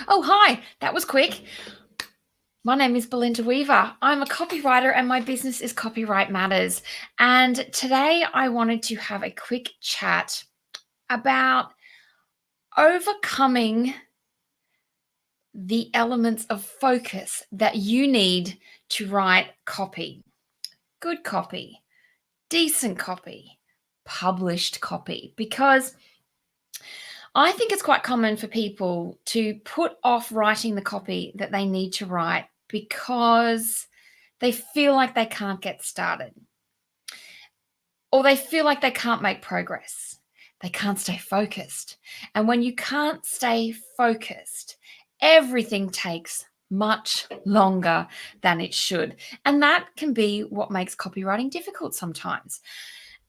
Oh, hi, that was quick. My name is Belinda Weaver. I'm a copywriter and my business is Copyright Matters. And today I wanted to have a quick chat about overcoming the elements of focus that you need to write copy. Good copy, decent copy, published copy, because I think it's quite common for people to put off writing the copy that they need to write because they feel like they can't get started, or they feel like they can't make progress. They can't stay focused. And when you can't stay focused, everything takes much longer than it should. And that can be what makes copywriting difficult sometimes.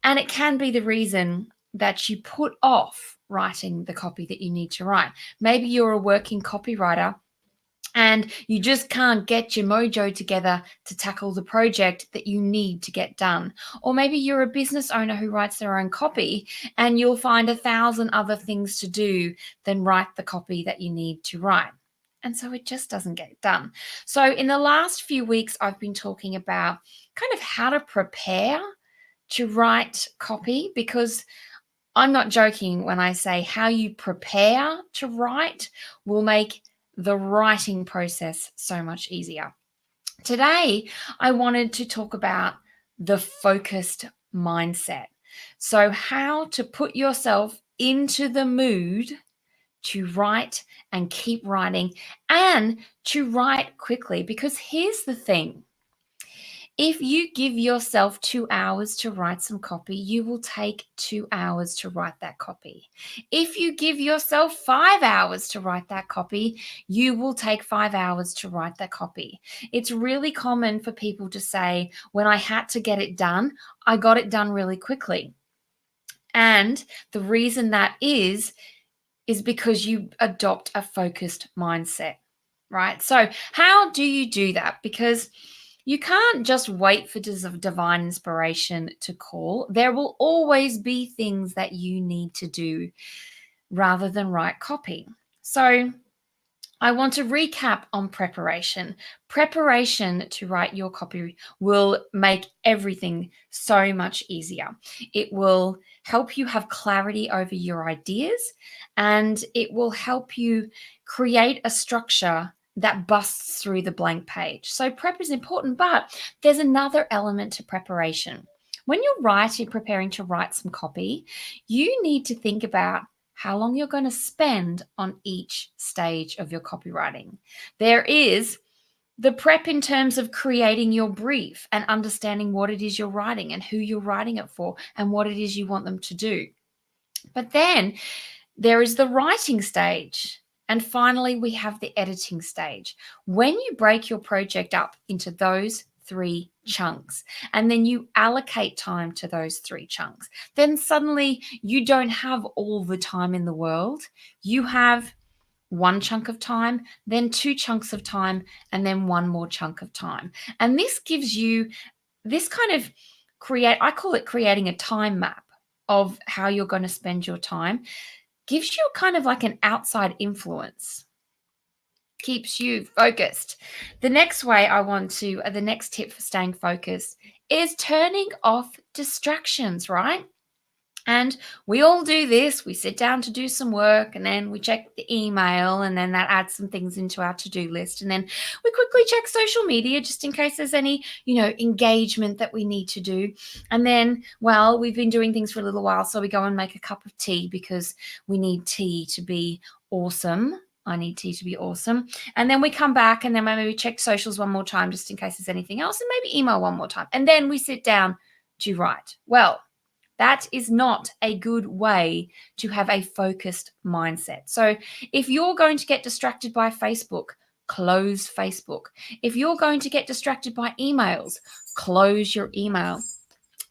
And it can be the reason that you put off writing the copy that you need to write. Maybe you're a working copywriter and you just can't get your mojo together to tackle the project that you need to get done. Or maybe you're a business owner who writes their own copy and you'll find 1,000 other things to do than write the copy that you need to write. And so it just doesn't get done. So in the last few weeks, I've been talking about kind of how to prepare to write copy, because I'm not joking when I say how you prepare to write will make the writing process so much easier. Today, I wanted to talk about the focused mindset. So, how to put yourself into the mood to write and keep writing and to write quickly. Because here's the thing. If you give yourself 2 hours to write some copy, you will take 2 hours to write that copy. If you give yourself 5 hours to write that copy, you will take 5 hours to write that copy. It's really common for people to say, when I had to get it done, I got it done really quickly. And the reason that is because you adopt a focused mindset, right? So how do you do that? Because you can't just wait for divine inspiration to call. There will always be things that you need to do rather than write copy. So I want to recap on preparation. Preparation to write your copy will make everything so much easier. It will help you have clarity over your ideas, and it will help you create a structure that busts through the blank page. So prep is important, but there's another element to preparation. When you're preparing to write some copy, you need to think about how long you're going to spend on each stage of your copywriting. There is the prep in terms of creating your brief and understanding what it is you're writing and who you're writing it for and what it is you want them to do. But then there is the writing stage. And finally, we have the editing stage. When you break your project up into those 3 chunks, and then you allocate time to those 3 chunks, then suddenly you don't have all the time in the world. You have 1 chunk of time, then 2 chunks of time, and then 1 more chunk of time. And this gives you this kind of I call it creating a time map of how you're going to spend your time. Gives you kind of like an outside influence, keeps you focused. The next tip for staying focused is turning off distractions, right? And we all do this. We sit down to do some work and then we check the email, and then that adds some things into our to-do list. And then we quickly check social media just in case there's any, engagement that we need to do. And then, well, we've been doing things for a little while, so we go and make a cup of tea because we need tea to be awesome. I need tea to be awesome. And then we come back and then maybe we check socials one more time just in case there's anything else, and maybe email one more time. And then we sit down to write. Well, that is not a good way to have a focused mindset. So if you're going to get distracted by Facebook, close Facebook. If you're going to get distracted by emails, close your email.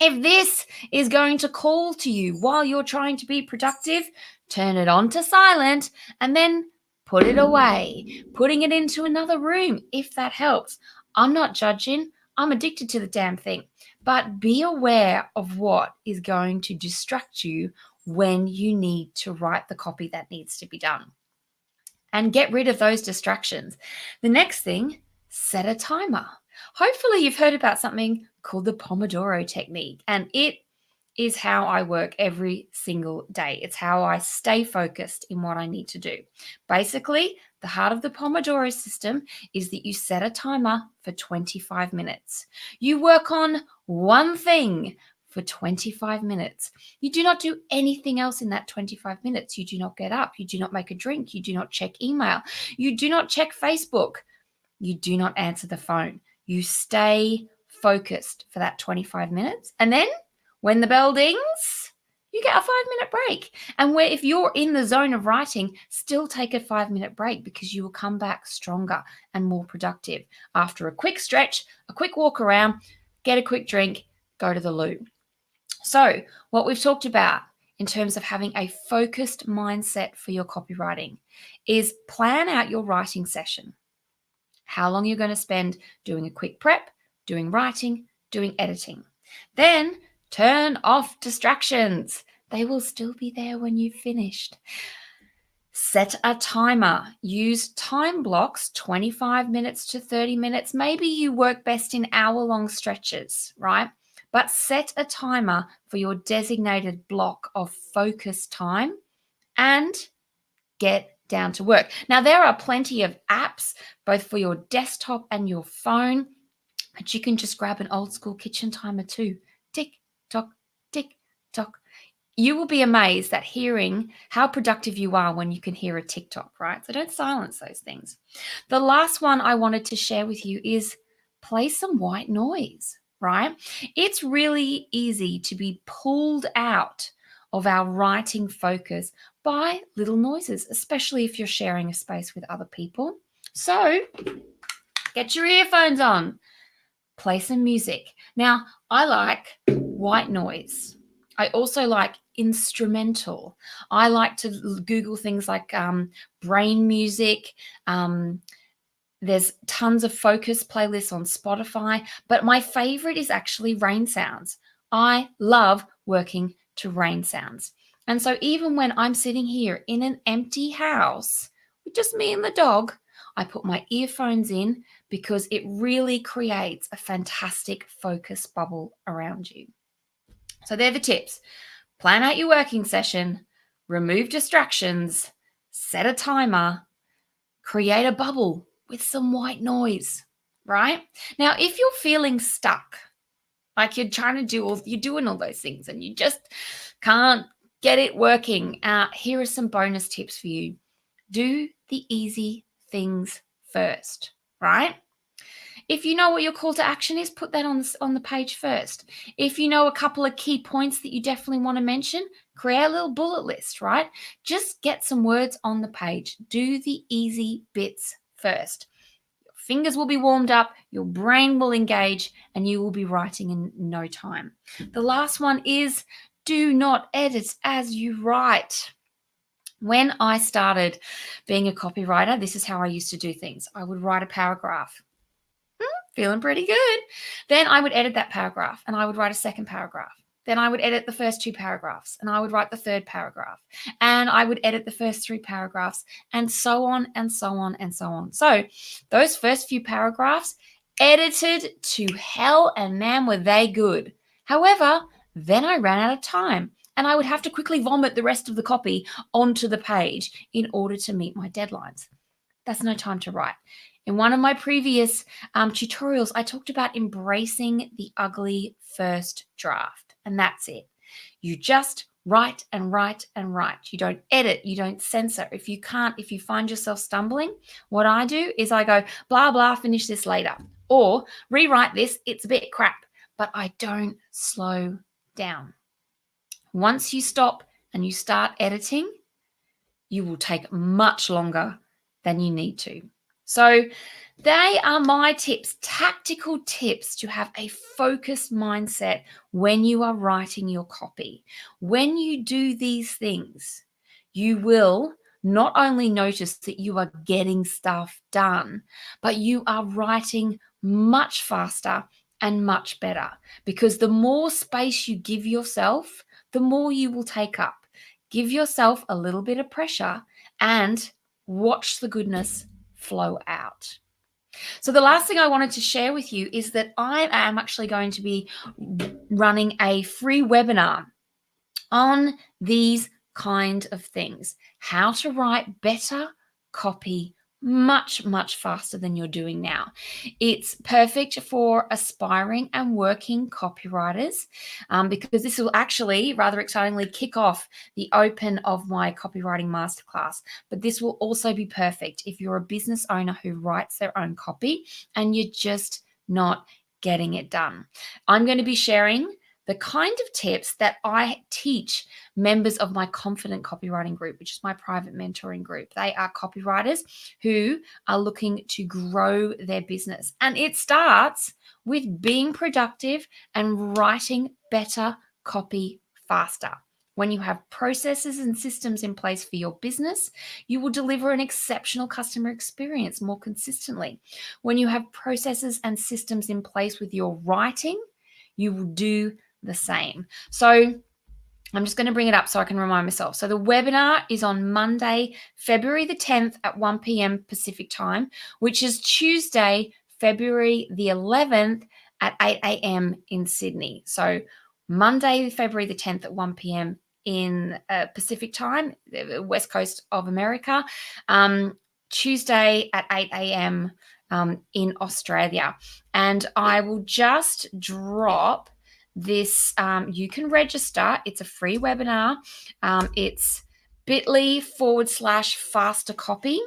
If this is going to call to you while you're trying to be productive, turn it on to silent and then put it away, putting it into another room if that helps. I'm not judging. I'm addicted to the damn thing. But be aware of what is going to distract you when you need to write the copy that needs to be done. and get rid of those distractions. The next thing, set a timer. Hopefully you've heard about something called the Pomodoro technique, and it is how I work every single day. It's how I stay focused in what I need to do. Basically, the heart of the Pomodoro system is that you set a timer for 25 minutes. You work on one thing for 25 minutes. You do not do anything else in that 25 minutes. You do not get up. You do not make a drink. You do not check email. You do not check Facebook. You do not answer the phone. You stay focused for that 25 minutes. And then when the bell dings, you get a 5-minute break. And if you're in the zone of writing, still take a 5-minute break, because you will come back stronger and more productive after a quick stretch, a quick walk around, get a quick drink, go to the loo. So what we've talked about in terms of having a focused mindset for your copywriting is plan out your writing session. How long you're going to spend doing a quick prep, doing writing, doing editing. Then turn off distractions. They will still be there when you've finished. Set a timer. Use time blocks, 25 minutes to 30 minutes. Maybe you work best in hour-long stretches, right? But set a timer for your designated block of focus time and get down to work. Now, there are plenty of apps, both for your desktop and your phone, but you can just grab an old school kitchen timer too. Tick, tock, tick, tock. You will be amazed at hearing how productive you are when you can hear a tick-tock, right? So don't silence those things. The last one I wanted to share with you is play some white noise, right? It's really easy to be pulled out of our writing focus by little noises, especially if you're sharing a space with other people. So get your earphones on, play some music. Now, I like white noise. I also like instrumental. I like to Google things like brain music. There's tons of focus playlists on Spotify, but my favorite is actually rain sounds. I love working to rain sounds. And so even when I'm sitting here in an empty house with just me and the dog, I put my earphones in because it really creates a fantastic focus bubble around you. So they're the tips. Plan out your working session, remove distractions, set a timer, create a bubble with some white noise, right? Now, if you're feeling stuck, like you're doing all those things and you just can't get it working, here are some bonus tips for you. Do the easy things first, right? If you know what your call to action is, put that on the page first. If you know a couple of key points that you definitely want to mention, create a little bullet list, right? Just get some words on the page. Do the easy bits first. Your fingers will be warmed up, your brain will engage, and you will be writing in no time. The last one is do not edit as you write. When I started being a copywriter, this is how I used to do things. I would write a paragraph. Feeling pretty good. Then I would edit that paragraph and I would write a second paragraph. Then I would edit the first 2 paragraphs and I would write the third paragraph. And I would edit the first 3 paragraphs, and so on and so on and so on. So those first few paragraphs edited to hell, and man, were they good. However, then I ran out of time and I would have to quickly vomit the rest of the copy onto the page in order to meet my deadlines. That's no time to write. In one of my previous tutorials, I talked about embracing the ugly first draft, and that's it. You just write and write and write. You don't edit, you don't censor. If you find yourself stumbling, what I do is I go, blah, blah, finish this later, or rewrite this, it's a bit crap, but I don't slow down. Once you stop and you start editing, you will take much longer than you need to. So they are my tips, tactical tips to have a focused mindset when you are writing your copy. When you do these things, you will not only notice that you are getting stuff done, but you are writing much faster and much better, because the more space you give yourself, the more you will take up. Give yourself a little bit of pressure and Watch the goodness flow out. So the last thing I wanted to share with you is that I am actually going to be running a free webinar on these kind of things. How to write better copy much, much faster than you're doing now. It's perfect for aspiring and working copywriters because this will actually, rather excitingly, kick off the open of my copywriting masterclass. But this will also be perfect if you're a business owner who writes their own copy and you're just not getting it done. I'm going to be sharing the kind of tips that I teach members of my Confident Copywriting group, which is my private mentoring group. They are copywriters who are looking to grow their business. And it starts with being productive and writing better copy faster. When you have processes and systems in place for your business, you will deliver an exceptional customer experience more consistently. When you have processes and systems in place with your writing, you will do the same. So I'm just going to bring it up so I can remind myself. So the webinar is on Monday, February the 10th at 1 p.m. Pacific time, which is Tuesday, February the 11th at 8 a.m. in Sydney. So Monday, February the 10th at 1 p.m. in Pacific time, West Coast of America. Tuesday at 8 a.m. In Australia. And I will just drop this, you can register. It's a free webinar. It's bit.ly/faster copy.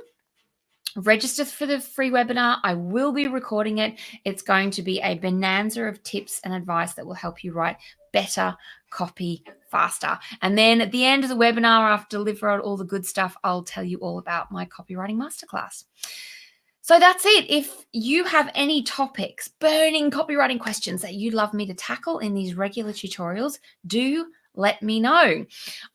Register for the free webinar. I will be recording it. It's going to be a bonanza of tips and advice that will help you write better copy faster. And then at the end of the webinar, after delivering all the good stuff, I'll tell you all about my copywriting masterclass. So that's it. If you have any topics, burning copywriting questions that you'd love me to tackle in these regular tutorials, do let me know.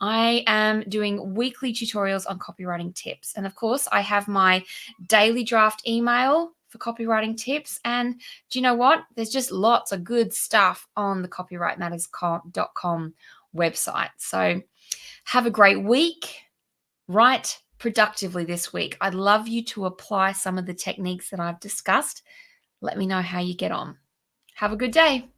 I am doing weekly tutorials on copywriting tips. And of course, I have my daily draft email for copywriting tips. And do you know what? There's just lots of good stuff on the copyrightmatters.com website. So have a great week. Write productively this week. I'd love you to apply some of the techniques that I've discussed. Let me know how you get on. Have a good day.